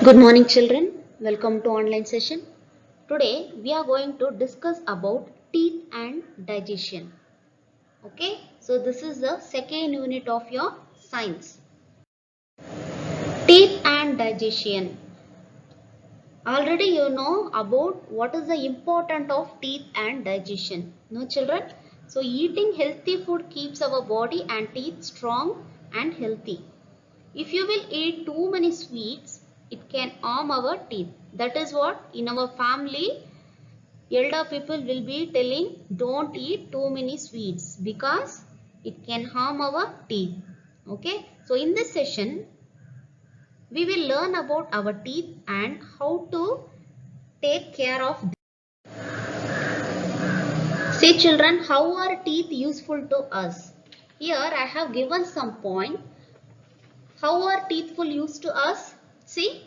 Good morning children, welcome to online session. Today we are going to discuss about teeth and digestion. Okay, so this is the second unit of your science. Teeth and digestion. Already you know about what is the importance of teeth and digestion. No children? So eating healthy food keeps our body and teeth strong and healthy. If you will eat too many sweets, it can harm our teeth. That is what in our family, elder people will be telling don't eat too many sweets because it can harm our teeth. Okay. So in this session, we will learn about our teeth and how to take care of them. See children, how are teeth useful to us? Here I have given some point. How are teeth used to us? See,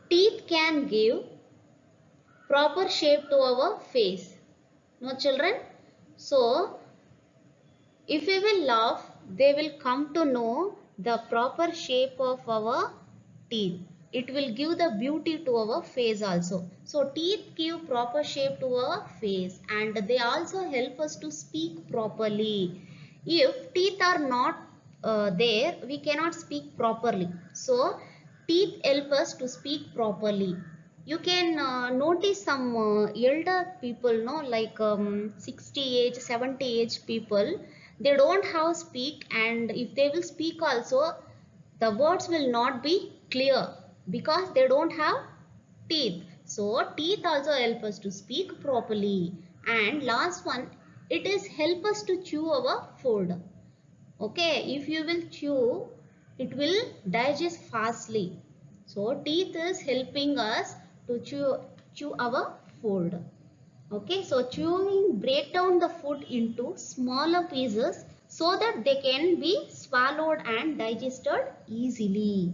teeth can give proper shape to our face. No children? So, if we will laugh, they will come to know the proper shape of our teeth. It will give the beauty to our face also. So, teeth give proper shape to our face and they also help us to speak properly. If teeth are not there, we cannot speak properly. So, teeth help us to speak properly. You can notice some elder people, no, like 60 age, 70 age people, they don't have speak, and if they will speak also, the words will not be clear because they don't have teeth. So teeth also help us to speak properly. And last one, it is help us to chew our food. Okay, if you will chew, it will digest fastly. So teeth is helping us to chew our food. Okay, so chewing break down the food into smaller pieces so that they can be swallowed and digested easily.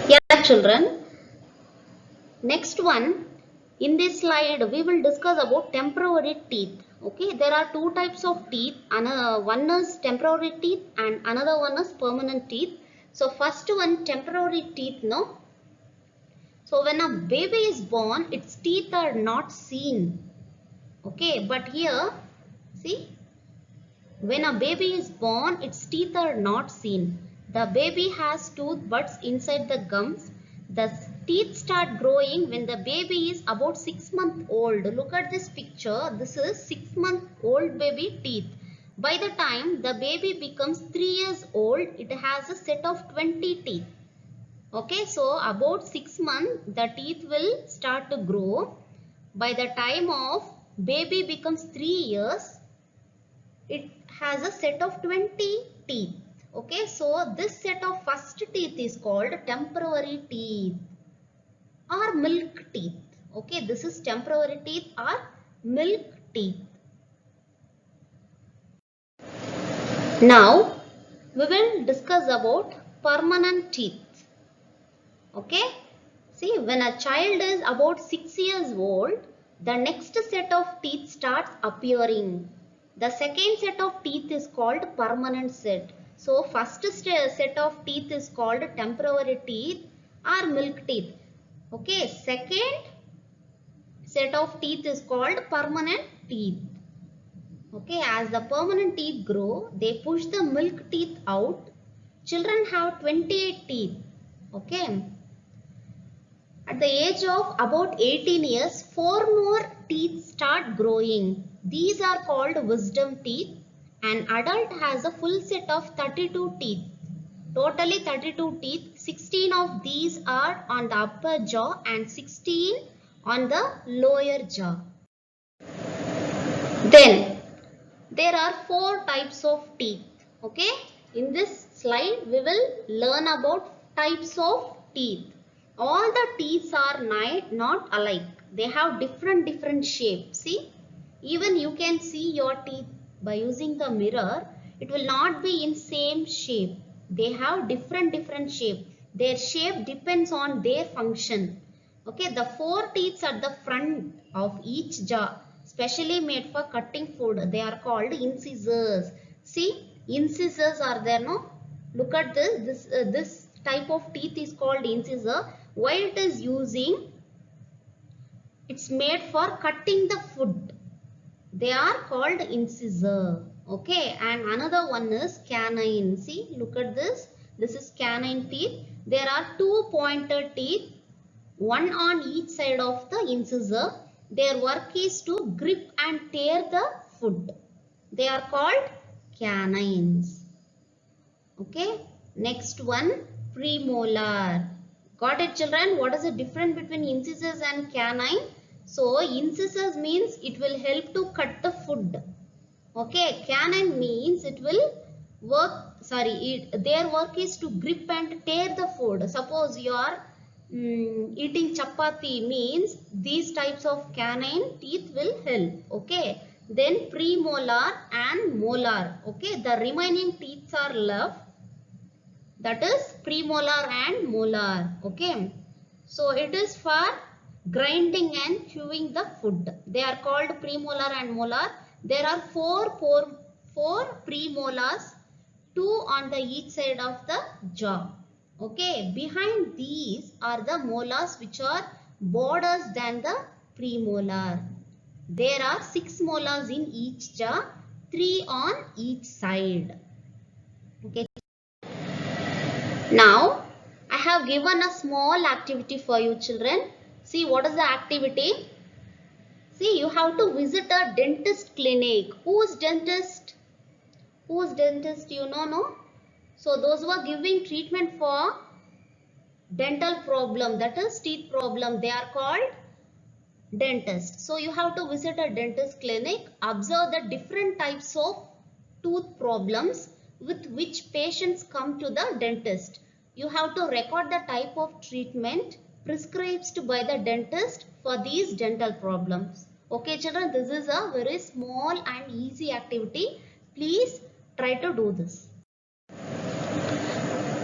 Yeah, children. Next one, in this slide we will discuss about temporary teeth. Okay, there are two types of teeth. One is temporary teeth and another one is permanent teeth. So first one, temporary teeth, no. So when a baby is born, its teeth are not seen. Okay, but here, see, when a baby is born, its teeth are not seen. The baby has tooth buds inside the gums. The teeth start growing when the baby is about 6 months old. Look at this picture. This is 6 month old baby teeth. By the time the baby becomes 3 years old, it has a set of 20 teeth. Okay, so about 6 months, the teeth will start to grow. By the time of baby becomes 3 years, it has a set of 20 teeth. Okay, so this set of first teeth is called temporary teeth or milk teeth. Okay, this is temporary teeth or milk teeth. Now we will discuss about permanent teeth. Okay, see, when a child is about 6 years old, the next set of teeth starts appearing. The second set of teeth is called permanent set. So first set of teeth is called temporary teeth or milk teeth. Okay, second set of teeth is called permanent teeth. Okay, as the permanent teeth grow, they push the milk teeth out. Children have 28 teeth. Okay. At the age of about 18 years, 4 more teeth start growing. These are called wisdom teeth. An adult has a full set of 32 teeth. Totally 32 teeth. 16 of these are on the upper jaw and 16 on the lower jaw. Then there are 4 types of teeth. Okay. In this slide we will learn about types of teeth. All the teeth are not alike. They have different shapes. See, even you can see your teeth by using the mirror. It will not be in same shape. They have different shape. Their shape depends on their function. Okay, the 4 teeth at the front of each jaw, specially made for cutting food, they are called incisors. See, incisors are there, no? Look at this type of teeth is called incisor. Why it is using? It's made for cutting the food. They are called incisor. Okay, and another one is canine. See, look at this. This is canine teeth. There are two pointed teeth, one on each side of the incisor. Their work is to grip and tear the food. They are called canines. Okay, next one, premolar. Got it, children? What is the difference between incisors and canine? So, incisors means it will help to cut the food. Okay, canine means it will work, their work is to grip and tear the food. Suppose you are eating chapati, means these types of canine teeth will help. Okay, then premolar and molar. Okay, the remaining teeth are left, that is premolar and molar. Okay, so it is for grinding and chewing the food. They are called premolar and molar. There are four premolars, two on the each side of the jaw. Okay, behind these are the molars which are broader than the premolar. There are 6 molars in each jaw, 3 on each side. Okay. Now, I have given a small activity for you children. See, what is the activity? See, you have to visit a dentist clinic. Who's dentist? Who's dentist? You know, no? So, those who are giving treatment for dental problem, that is teeth problem, they are called dentist. So, you have to visit a dentist clinic, observe the different types of tooth problems with which patients come to the dentist. You have to record the type of treatment prescribed by the dentist for these dental problems. Okay children, this is a very small and easy activity. Please try to do this.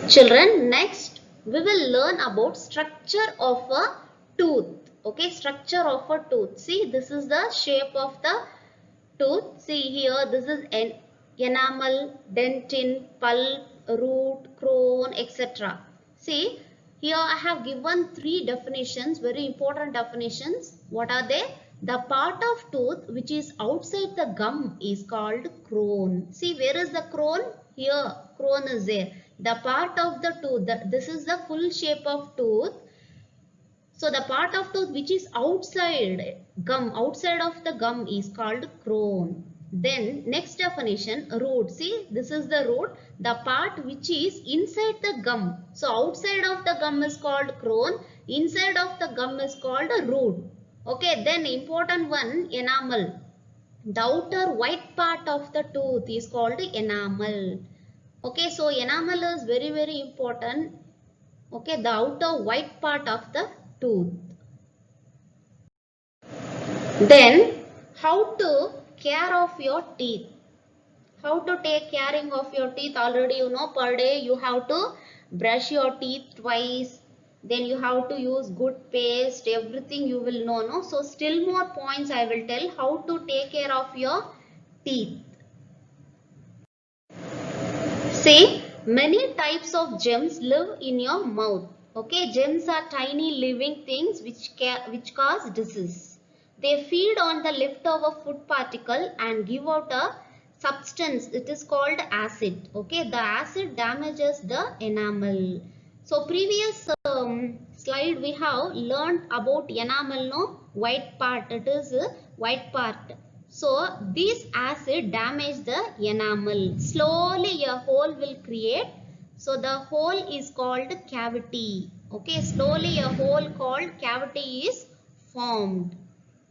Children, next we will learn about structure of a tooth. Okay, structure of a tooth. See, this is the shape of the tooth. See here, this is an enamel, dentin, pulp, root, crown, etc. See, here I have given 3 definitions, very important definitions. What are they? The part of tooth which is outside the gum is called crown. See, where is the crown? Here, crown is there. The part of the tooth, this is the full shape of tooth. So the part of tooth which is outside of the gum is called crown. Then next definition, root. See, this is the root, the part which is inside the gum. So outside of the gum is called crown, inside of the gum is called a root. Okay, then important one, enamel. The outer white part of the tooth is called enamel. Okay, so enamel is very, very important. Okay, the outer white part of the tooth. Then, how to care of your teeth? How to take caring of your teeth? Already you know, per day you have to brush your teeth twice. Then you have to use good paste. Everything you will know, no? So, still more points I will tell how to take care of your teeth. See, many types of germs live in your mouth. Okay, germs are tiny living things which cause disease. They feed on the leftover food particle and give out a substance. It is called acid. Okay, the acid damages the enamel. So previous slide we have learned about enamel, no? White part. It is white part. So this acid damage the enamel. Slowly a hole will create. So the hole is called cavity. Okay, slowly a hole called cavity is formed.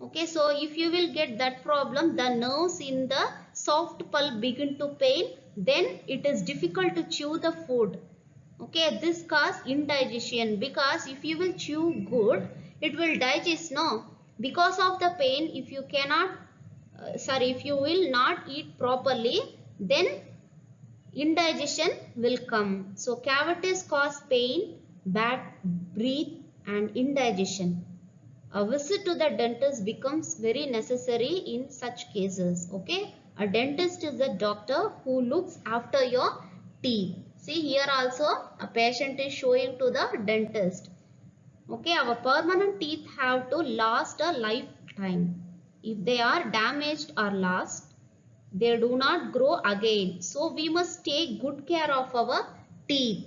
Okay, so if you will get that problem, the nerves in the soft pulp begin to pain, then it is difficult to chew the food. Okay, this cause indigestion, because if you will chew good, it will digest, no? Because of the pain, if you cannot, if you will not eat properly, then indigestion will come. So cavities cause pain, bad breath and indigestion. A visit to the dentist becomes very necessary in such cases. Okay, a dentist is a doctor who looks after your teeth. See here also a patient is showing to the dentist. Okay, our permanent teeth have to last a lifetime. If they are damaged or lost, they do not grow again. So we must take good care of our teeth.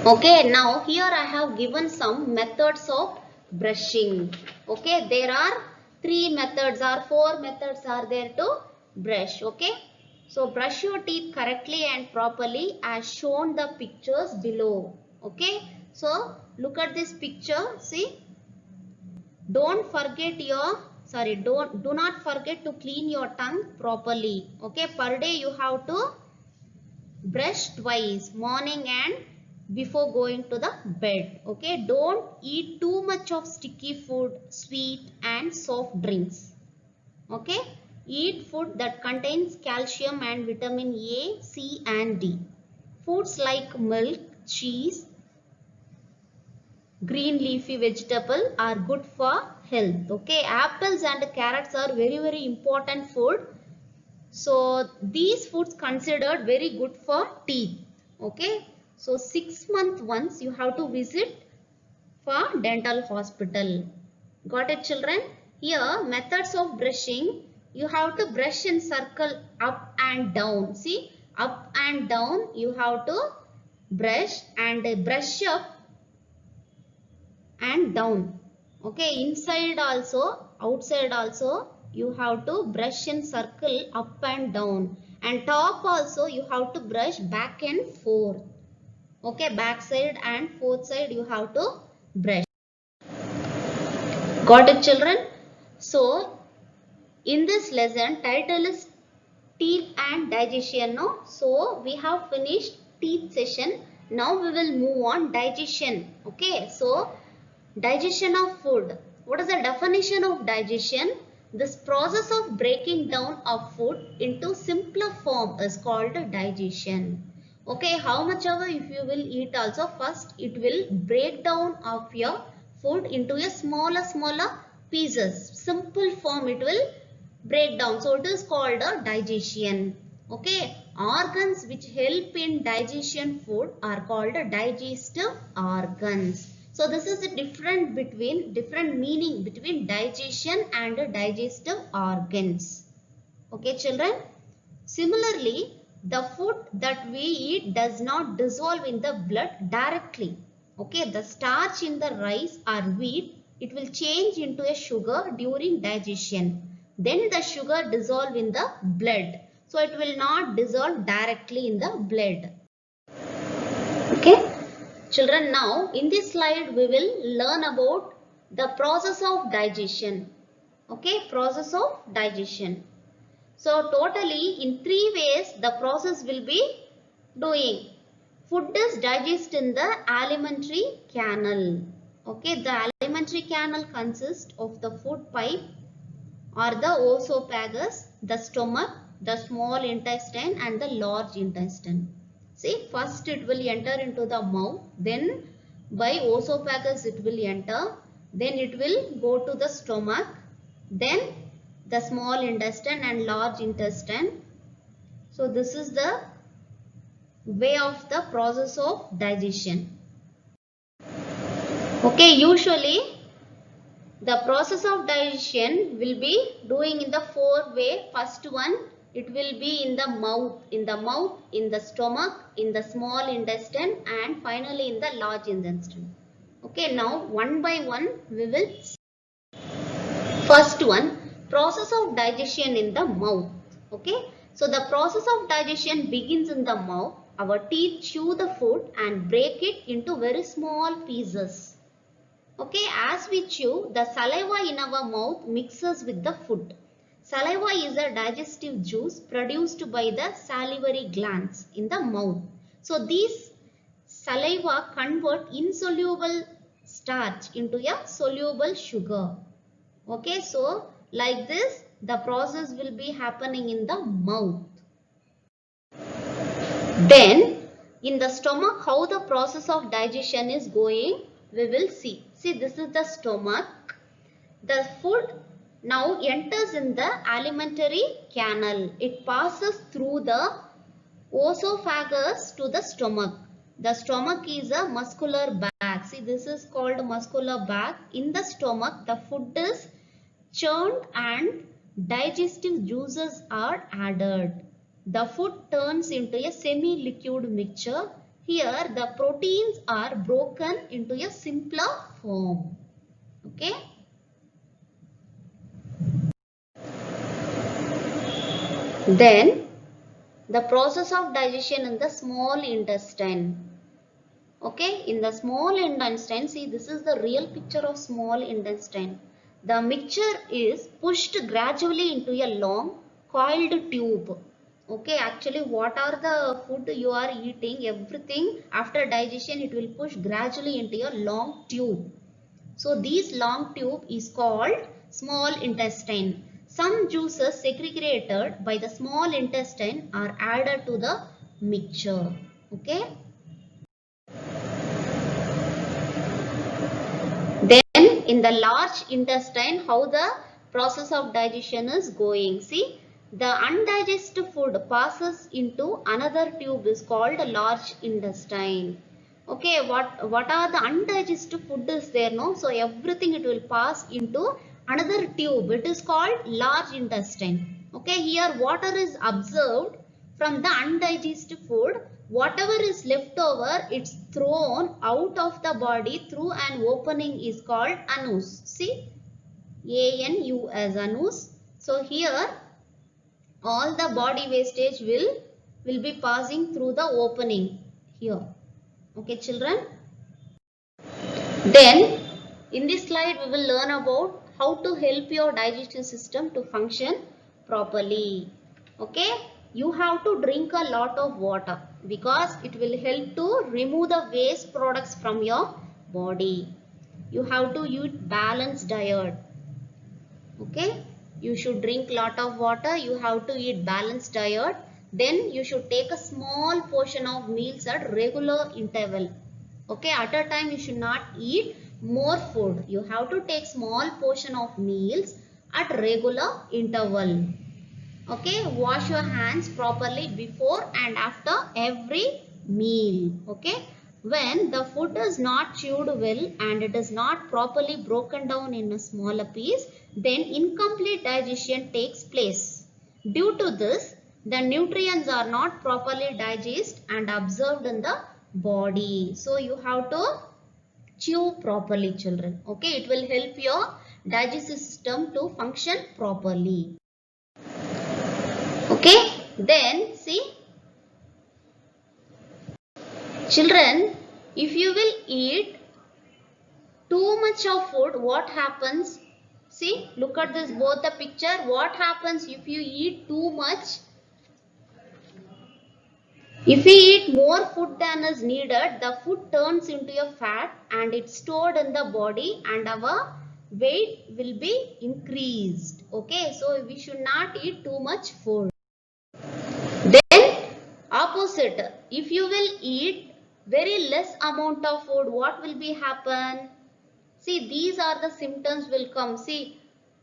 Okay, now here I have given some methods of brushing. Okay, there are 3 methods or 4 methods are there to brush. Okay, so brush your teeth correctly and properly as shown the pictures below. Okay, so look at this picture. See, don't forget your do not forget to clean your tongue properly. Okay, per day you have to brush twice, morning and before going to the bed. Okay, don't eat too much of sticky food, sweet and soft drinks. Okay, eat food that contains calcium and vitamin A, C and D. Foods like milk, cheese, green leafy vegetable are good for health. Okay, apples and carrots are very important food. So these foods considered very good for teeth. Okay, so 6 months once you have to visit for dental hospital. Got it, children? Here methods of brushing, you have to brush in circle up and down. See, up and down you have to brush and brush up and down. Okay, inside also, outside also you have to brush in circle up and down, and top also you have to brush back and forth. Okay, back side and forth side you have to brush. Got it, children? So in this lesson title is teeth and digestion. No? So we have finished teeth session. Now we will move on digestion. Okay, so digestion of food. What is the definition of digestion? This process of breaking down of food into simpler form is called digestion. Okay, how much ever if you will eat also, first it will break down of your food into a smaller pieces. Simple form it will break down. So it is called a digestion. Okay, organs which help in digestion food are called digestive organs. So this is the different meaning between digestion and digestive organs. Okay, children. Similarly, the food that we eat does not dissolve in the blood directly. Okay, the starch in the rice or wheat, it will change into a sugar during digestion. Then the sugar dissolve in the blood. So it will not dissolve directly in the blood. Okay. Children, now in this slide we will learn about the process of digestion. Okay, process of digestion. So totally in 3 ways the process will be doing. Food is digested in the alimentary canal. Okay, the alimentary canal consists of the food pipe or the esophagus, the stomach, the small intestine and the large intestine. See, first it will enter into the mouth, then by esophagus it will enter, then it will go to the stomach, then the small intestine and large intestine. So this is the way of the process of digestion. Okay, usually the process of digestion will be doing in the 4 way. First one, it will be in the mouth, in the stomach, in the small intestine and finally in the large intestine. Okay, now one by one we will see. First one, process of digestion in the mouth. Okay, so the process of digestion begins in the mouth. Our teeth chew the food and break it into very small pieces. Okay, as we chew, the saliva in our mouth mixes with the food. Saliva is a digestive juice produced by the salivary glands in the mouth. So these saliva convert insoluble starch into a soluble sugar. Okay, so like this the process will be happening in the mouth. Then in the stomach, how the process of digestion is going, we will see. See, this is the stomach. The food now enters in the alimentary canal. It passes through the Oesophagus to the stomach. The stomach is a muscular bag. See, this is called muscular bag. In the stomach, the food is churned and digestive juices are added. The food turns into a semi-liquid mixture. Here, the proteins are broken into a simpler form. Okay. Then, the process of digestion in the small intestine. Okay, in the small intestine, see, this is the real picture of small intestine. The mixture is pushed gradually into a long coiled tube. Okay, actually what are the food you are eating, everything after digestion it will push gradually into a long tube. So this long tube is called small intestine. Some juices segregated by the small intestine are added to the mixture. Okay. Then in the large intestine, how the process of digestion is going. See, the undigested food passes into another tube is called large intestine. Okay, what are the undigested food is there, no? So everything it will pass into another tube. It is called large intestine. Okay, here water is observed from the undigested food. Whatever is left over, it's thrown out of the body through an opening is called anus. See, A-N-U-S, anus. So here all the body wastage will be passing through the opening here. Okay, children. Then in this slide we will learn about how to help your digestive system to function properly. Okay, you have to drink a lot of water because it will help to remove the waste products from your body. You have to eat balanced diet. Okay, you should drink lot of water, you have to eat balanced diet. Then you should take a small portion of meals at regular interval. Okay, at a time you should not eat more food. You have to take small portion of meals at regular interval. Okay, wash your hands properly before and after every meal. Okay, when the food is not chewed well and it is not properly broken down in a smaller piece, then incomplete digestion takes place. Due to this, the nutrients are not properly digested and absorbed in the body. So you have to chew properly, children. Okay, it will help your digestive system to function properly. Okay, then see, children, if you will eat too much of food, what happens? See, look at this, both the picture. What happens if you eat too much? If we eat more food than is needed, the food turns into a fat and it's stored in the body and our weight will be increased. Okay, so we should not eat too much food. Then opposite, if you will eat very less amount of food, what will be happen? See, these are the symptoms will come. See,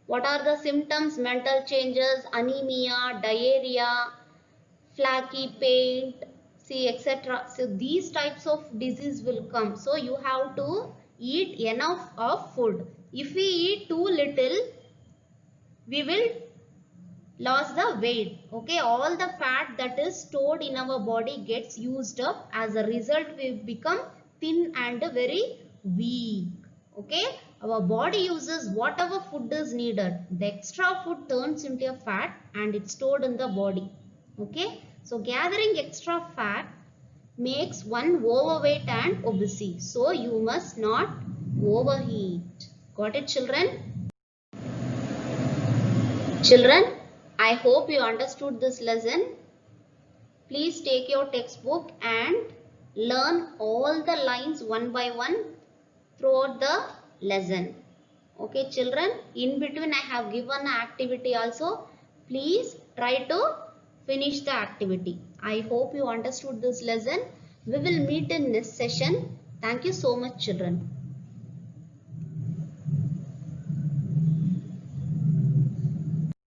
what are the symptoms? Mental changes, anemia, diarrhea, flaky paint, see, etc. So these types of disease will come. So you have to eat enough of food. If we eat too little, we will lose the weight. Okay, all the fat that is stored in our body gets used up. As a result, we become thin and very weak. Okay, our body uses whatever food is needed. The extra food turns into a fat and it's stored in the body. Okay, so gathering extra fat makes one overweight and obesity. So you must not overeat. Got it, children? Children, I hope you understood this lesson. Please take your textbook and learn all the lines one by one throughout the lesson. Okay, children, in between I have given an activity also. Please try to finish the activity. I hope you understood this lesson. We will meet in next session. Thank you so much, children.